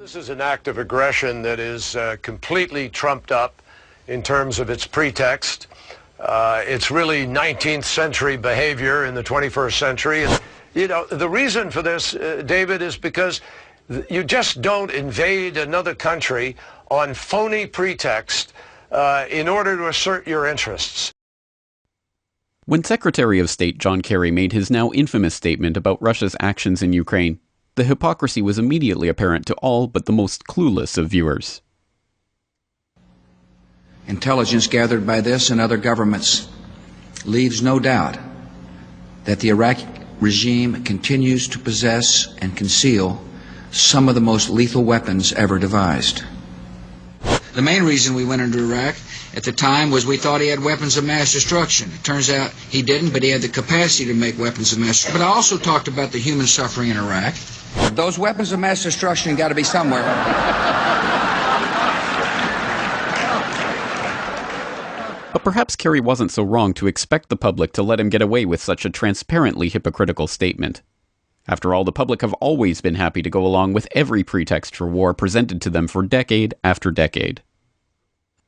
This is an act of aggression that is completely trumped up in terms of its pretext. It's really 19th century behavior in the 21st century. And, you know, the reason for this, David, is because you just don't invade another country on phony pretext in order to assert your interests. When Secretary of State John Kerry made his now infamous statement about Russia's actions in Ukraine, the hypocrisy was immediately apparent to all but the most clueless of viewers. Intelligence gathered by this and other governments leaves no doubt that the Iraqi regime continues to possess and conceal some of the most lethal weapons ever devised. The main reason we went into Iraq at the time was we thought he had weapons of mass destruction. It turns out he didn't, but he had the capacity to make weapons of mass destruction. But I also talked about the human suffering in Iraq. Those weapons of mass destruction got to be somewhere. But perhaps Kerry wasn't so wrong to expect the public to let him get away with such a transparently hypocritical statement. After all, the public have always been happy to go along with every pretext for war presented to them for decade after decade.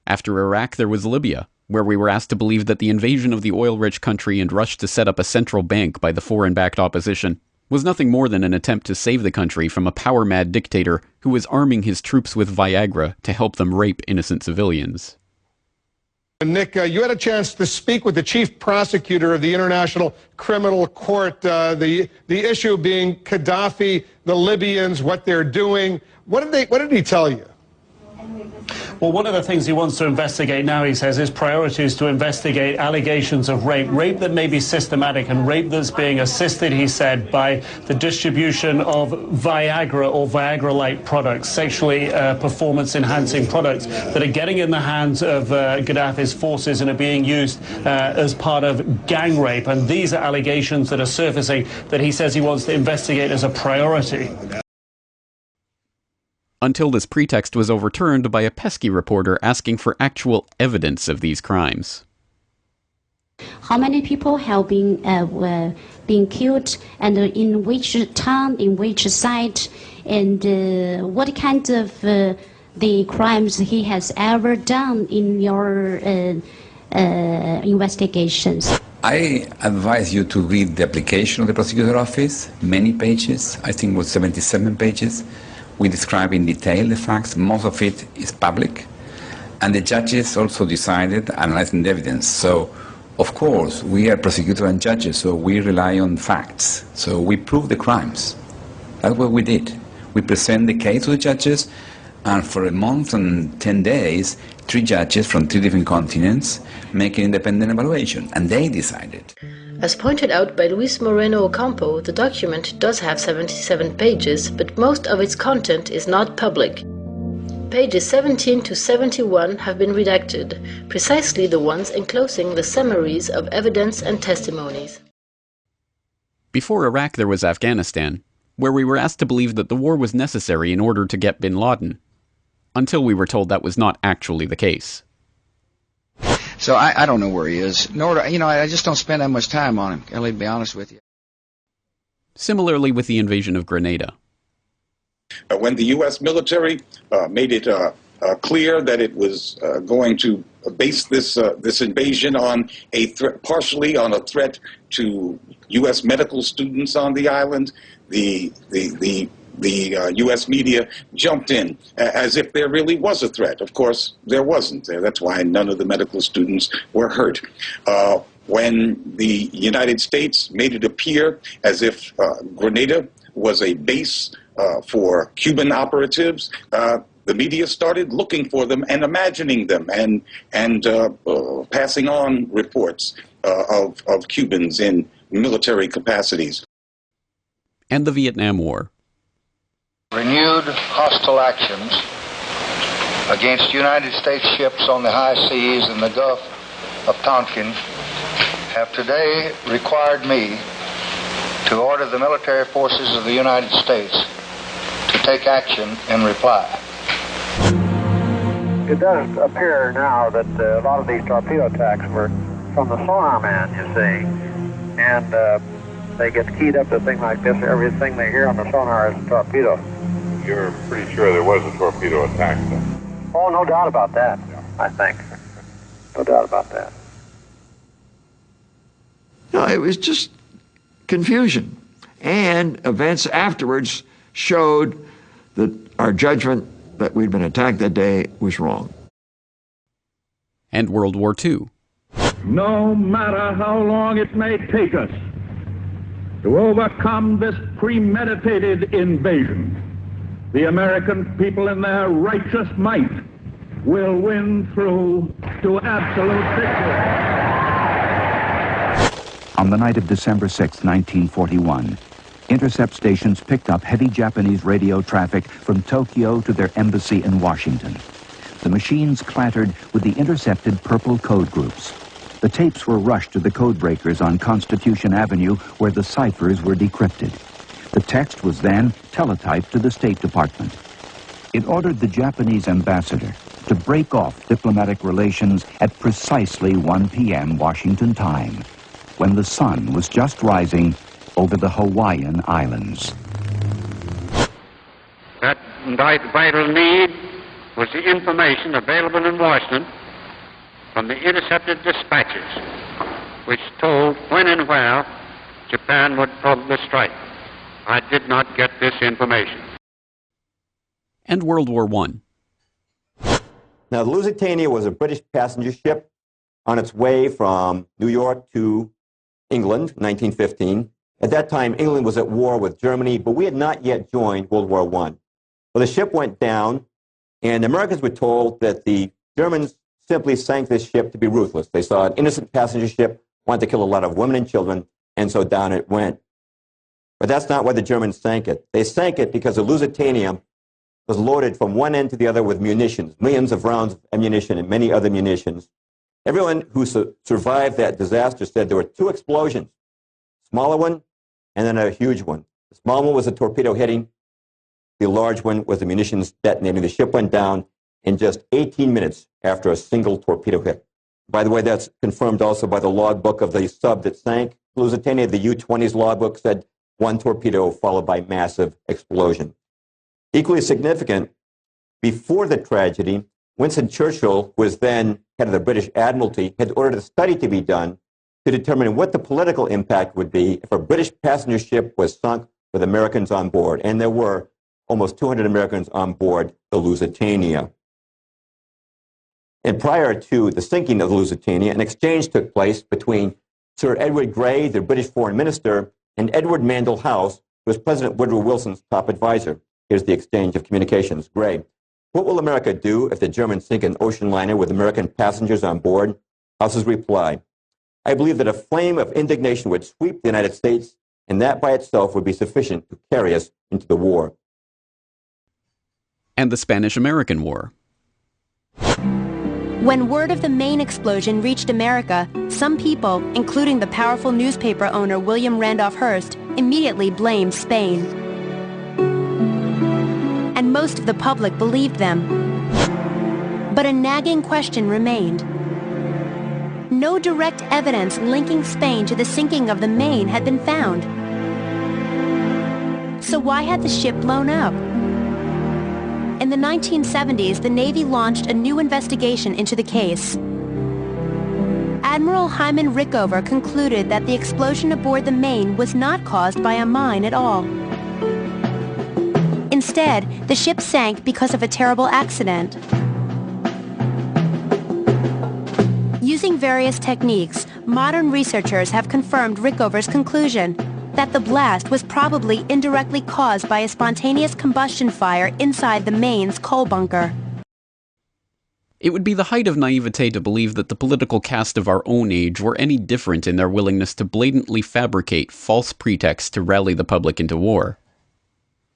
After Iraq, there was Libya, where we were asked to believe that the invasion of the oil-rich country and rush to set up a central bank by the foreign-backed opposition was nothing more than an attempt to save the country from a power-mad dictator who was arming his troops with Viagra to help them rape innocent civilians. Nick, you had a chance to speak with the chief prosecutor of the International Criminal Court, the issue being Gaddafi, the Libyans, what they're doing. What did he tell you? Well, one of the things he wants to investigate now, he says, his priority is to investigate allegations of rape that may be systematic and rape that's being assisted, he said, by the distribution of Viagra or Viagra-like products, sexually performance-enhancing products that are getting in the hands of Gaddafi's forces and are being used as part of gang rape. And these are allegations that are surfacing that he says he wants to investigate as a priority. Until this pretext was overturned by a pesky reporter asking for actual evidence of these crimes. How many people have been killed, and in which town, in which site, and what kind of the crimes he has ever done in your investigations? I advise you to read the application of the prosecutor's office, many pages, I think it was 77 pages. We describe in detail the facts. Most of it is public. And the judges also decided, analyzing the evidence. So, of course, we are prosecutors and judges, so we rely on facts. So we prove the crimes. That's what we did. We present the case to the judges, and for a month and 10 days, 3 judges from 3 different continents make an independent evaluation, and they decided. As pointed out by Luis Moreno Ocampo, the document does have 77 pages, but most of its content is not public. Pages 17 to 71 have been redacted, precisely the ones enclosing the summaries of evidence and testimonies. Before Iraq, there was Afghanistan, where we were asked to believe that the war was necessary in order to get bin Laden, until we were told that was not actually the case. So I don't know where he is. Nor do, I just don't spend that much time on him, Kelly, to be honest with you. Similarly with the invasion of Grenada. When the U.S. military made it clear that it was going to base this invasion on a partially on a threat to U.S. medical students on the island, the U.S. media jumped in as if there really was a threat. Of course, there wasn't. That's why none of the medical students were hurt. When the United States made it appear as if Grenada was a base for Cuban operatives, the media started looking for them and imagining them and passing on reports of Cubans in military capacities. And the Vietnam War. Renewed hostile actions against United States ships on the high seas in the Gulf of Tonkin have today required me to order the military forces of the United States to take action in reply. It does appear now that a lot of these torpedo attacks were from the sonar man, you see, and they get keyed up to a thing like this. Everything they hear on the sonar is a torpedo. you're pretty sure there was a torpedo attack then? Oh, no doubt about that, I think. No doubt about that. No, it was just confusion. And events afterwards showed that our judgment that we'd been attacked that day was wrong. And World War II. No matter how long it may take us to overcome this premeditated invasion, the American people in their righteous might will win through to absolute victory. On the night of December 6, 1941, intercept stations picked up heavy Japanese radio traffic from Tokyo to their embassy in Washington. The machines clattered with the intercepted purple code groups. The tapes were rushed to the code breakers on Constitution Avenue where the ciphers were decrypted. The text was then teletyped to the State Department. It ordered the Japanese ambassador to break off diplomatic relations at precisely 1 p.m. Washington time, when the sun was just rising over the Hawaiian Islands. That vital need was the information available in Washington from the intercepted dispatches, which told when and where Japan would probably strike. I did not get this information. And World War I. Now, the Lusitania was a British passenger ship on its way from New York to England, 1915. At that time, England was at war with Germany, but we had not yet joined World War I. Well, the ship went down, and the Americans were told that the Germans simply sank this ship to be ruthless. They saw an innocent passenger ship, wanted to kill a lot of women and children, and so down it went. But that's not why the Germans sank it. They sank it because the Lusitania was loaded from one end to the other with munitions, millions of rounds of ammunition and many other munitions. Everyone who survived that disaster said there were two explosions, a smaller one and then a huge one. The small one was a torpedo hitting. The large one was the munitions detonating. The ship went down in just 18 minutes after a single torpedo hit. By the way, that's confirmed also by the logbook of the sub that sank. Lusitania, the U-20's logbook said one torpedo followed by massive explosion. Equally significant, before the tragedy, Winston Churchill, who was then head of the British Admiralty, had ordered a study to be done to determine what the political impact would be if a British passenger ship was sunk with Americans on board. And there were almost 200 Americans on board the Lusitania. And prior to the sinking of the Lusitania, an exchange took place between Sir Edward Grey, the British foreign minister, and Edward Mandell House, who was President Woodrow Wilson's top advisor. Here's the exchange of communications. Grey: what will America do if the Germans sink an ocean liner with American passengers on board? House's reply: I believe that a flame of indignation would sweep the United States, and that by itself would be sufficient to carry us into the war. And the Spanish-American War. When word of the Maine explosion reached America, some people, including the powerful newspaper owner William Randolph Hearst, immediately blamed Spain. And most of the public believed them. But a nagging question remained. No direct evidence linking Spain to the sinking of the Maine had been found. So why had the ship blown up? In the 1970s, the Navy launched a new investigation into the case. Admiral Hyman Rickover concluded that the explosion aboard the Maine was not caused by a mine at all. Instead, the ship sank because of a terrible accident. Using various techniques, modern researchers have confirmed Rickover's conclusion that the blast was probably indirectly caused by a spontaneous combustion fire inside the Maine's coal bunker. It would be the height of naivete to believe that the political caste of our own age were any different in their willingness to blatantly fabricate false pretexts to rally the public into war.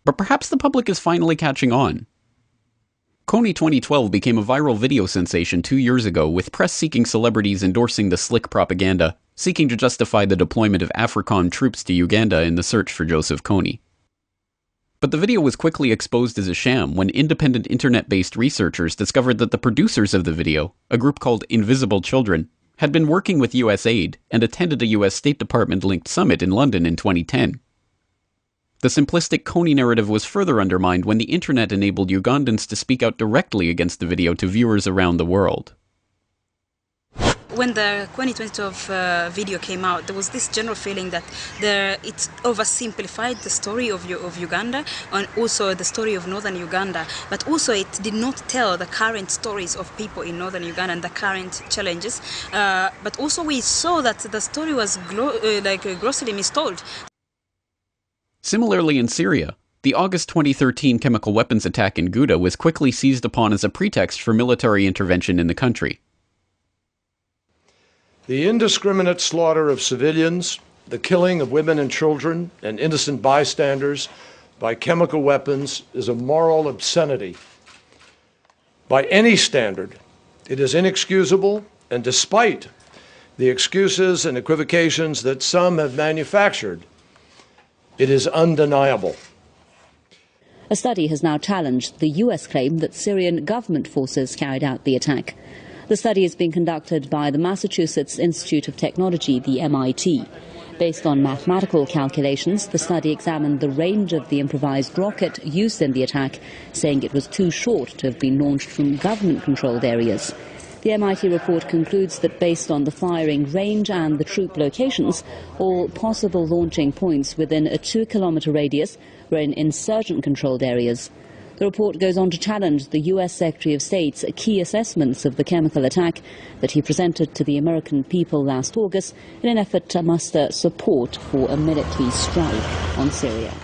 But perhaps the public is finally catching on. Kony 2012 became a viral video sensation 2 years ago, with press-seeking celebrities endorsing the slick propaganda, seeking to justify the deployment of AFRICOM troops to Uganda in the search for Joseph Kony. But the video was quickly exposed as a sham when independent internet-based researchers discovered that the producers of the video, a group called Invisible Children, had been working with US aid and attended a US State Department-linked summit in London in 2010. The simplistic Coney narrative was further undermined when the internet enabled Ugandans to speak out directly against the video to viewers around the world. When the 2012 video came out, there was this general feeling that it oversimplified the story of Uganda and also the story of northern Uganda, but also it did not tell the current stories of people in northern Uganda and the current challenges. But also we saw that the story was grossly mistold. Similarly in Syria, the August 2013 chemical weapons attack in Ghouta was quickly seized upon as a pretext for military intervention in the country. The indiscriminate slaughter of civilians, the killing of women and children and innocent bystanders by chemical weapons is a moral obscenity. By any standard, it is inexcusable, and despite the excuses and equivocations that some have manufactured, it is undeniable. A study has now challenged the US claim that Syrian government forces carried out the attack. The study is being conducted by the Massachusetts Institute of Technology, the MIT. Based on mathematical calculations, the study examined the range of the improvised rocket used in the attack, saying it was too short to have been launched from government-controlled areas. The MIT report concludes that based on the firing range and the troop locations, all possible launching points within a 2-kilometer radius were in insurgent-controlled areas. The report goes on to challenge the US Secretary of State's key assessments of the chemical attack that he presented to the American people last August in an effort to muster support for a military strike on Syria.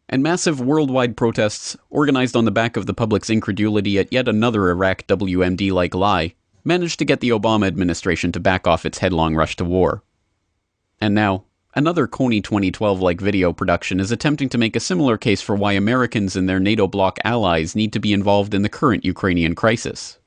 And massive worldwide protests, organized on the back of the public's incredulity at yet another Iraq WMD-like lie, managed to get the Obama administration to back off its headlong rush to war. And now, another Coney 2012-like video production is attempting to make a similar case for why Americans and their NATO bloc allies need to be involved in the current Ukrainian crisis.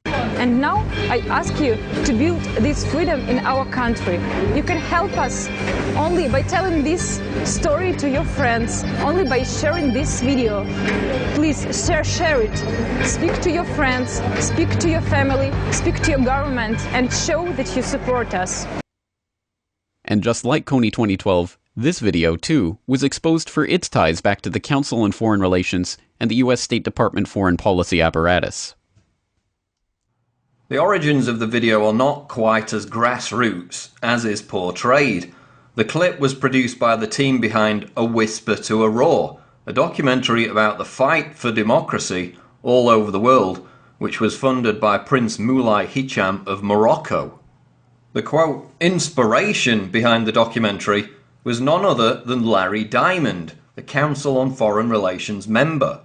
And now I ask you to build this freedom in our country. You can help us only by telling this story to your friends, only by sharing this video. Please share it. Speak to your friends, speak to your family, speak to your government, and show that you support us. And just like Coney 2012, this video, too, was exposed for its ties back to the Council on Foreign Relations and the US State Department foreign policy apparatus. The origins of the video are not quite as grassroots as is portrayed. The clip was produced by the team behind A Whisper to a Roar, a documentary about the fight for democracy all over the world, which was funded by Prince Moulay Hicham of Morocco. The quote, inspiration behind the documentary was none other than Larry Diamond, the Council on Foreign Relations member.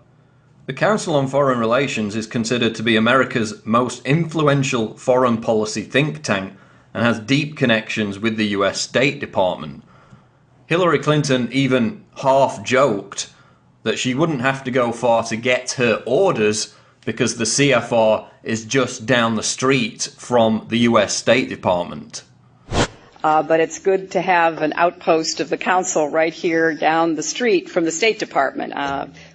The Council on Foreign Relations is considered to be America's most influential foreign policy think tank and has deep connections with the US State Department. Hillary Clinton even half-joked that she wouldn't have to go far to get her orders because the CFR is just down the street from the US State Department. But it's good to have an outpost of the Council right here down the street from the State Department.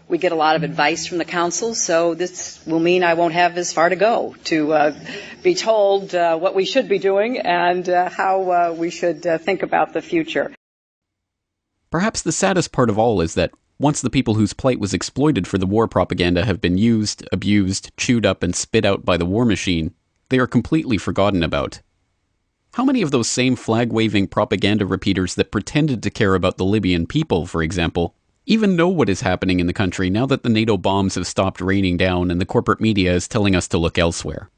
We get a lot of advice from the Council, so this will mean I won't have as far to go to be told what we should be doing and how we should think about the future. Perhaps the saddest part of all is that once the people whose plight was exploited for the war propaganda have been used, abused, chewed up, and spit out by the war machine, they are completely forgotten about. How many of those same flag-waving propaganda repeaters that pretended to care about the Libyan people, for example, even know what is happening in the country now that the NATO bombs have stopped raining down and the corporate media is telling us to look elsewhere?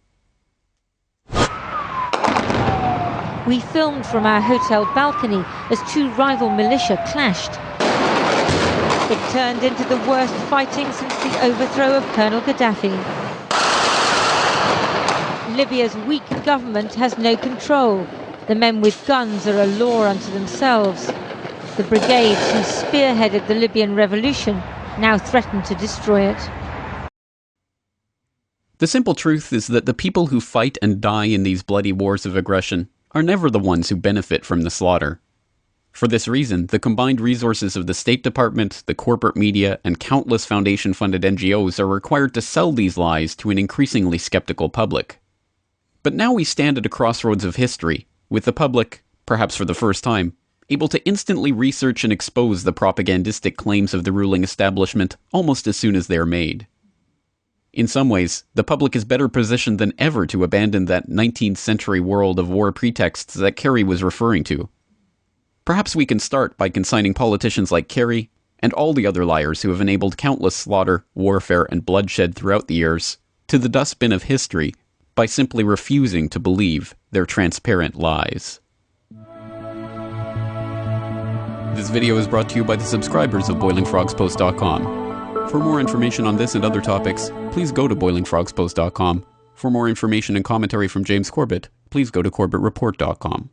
We filmed from our hotel balcony as two rival militia clashed. It turned into the worst fighting since the overthrow of Colonel Gaddafi. Libya's weak government has no control. The men with guns are a law unto themselves. The brigades who spearheaded the Libyan revolution now threaten to destroy it. The simple truth is that the people who fight and die in these bloody wars of aggression are never the ones who benefit from the slaughter. For this reason, the combined resources of the State Department, the corporate media, and countless foundation-funded NGOs are required to sell these lies to an increasingly skeptical public. But now we stand at a crossroads of history, with the public, perhaps for the first time, able to instantly research and expose the propagandistic claims of the ruling establishment almost as soon as they are made. In some ways, the public is better positioned than ever to abandon that 19th century world of war pretexts that Kerry was referring to. Perhaps we can start by consigning politicians like Kerry, and all the other liars who have enabled countless slaughter, warfare, and bloodshed throughout the years, to the dustbin of history by simply refusing to believe their transparent lies. This video is brought to you by the subscribers of BoilingFrogsPost.com. For more information on this and other topics, please go to BoilingFrogsPost.com. For more information and commentary from James Corbett, please go to CorbettReport.com.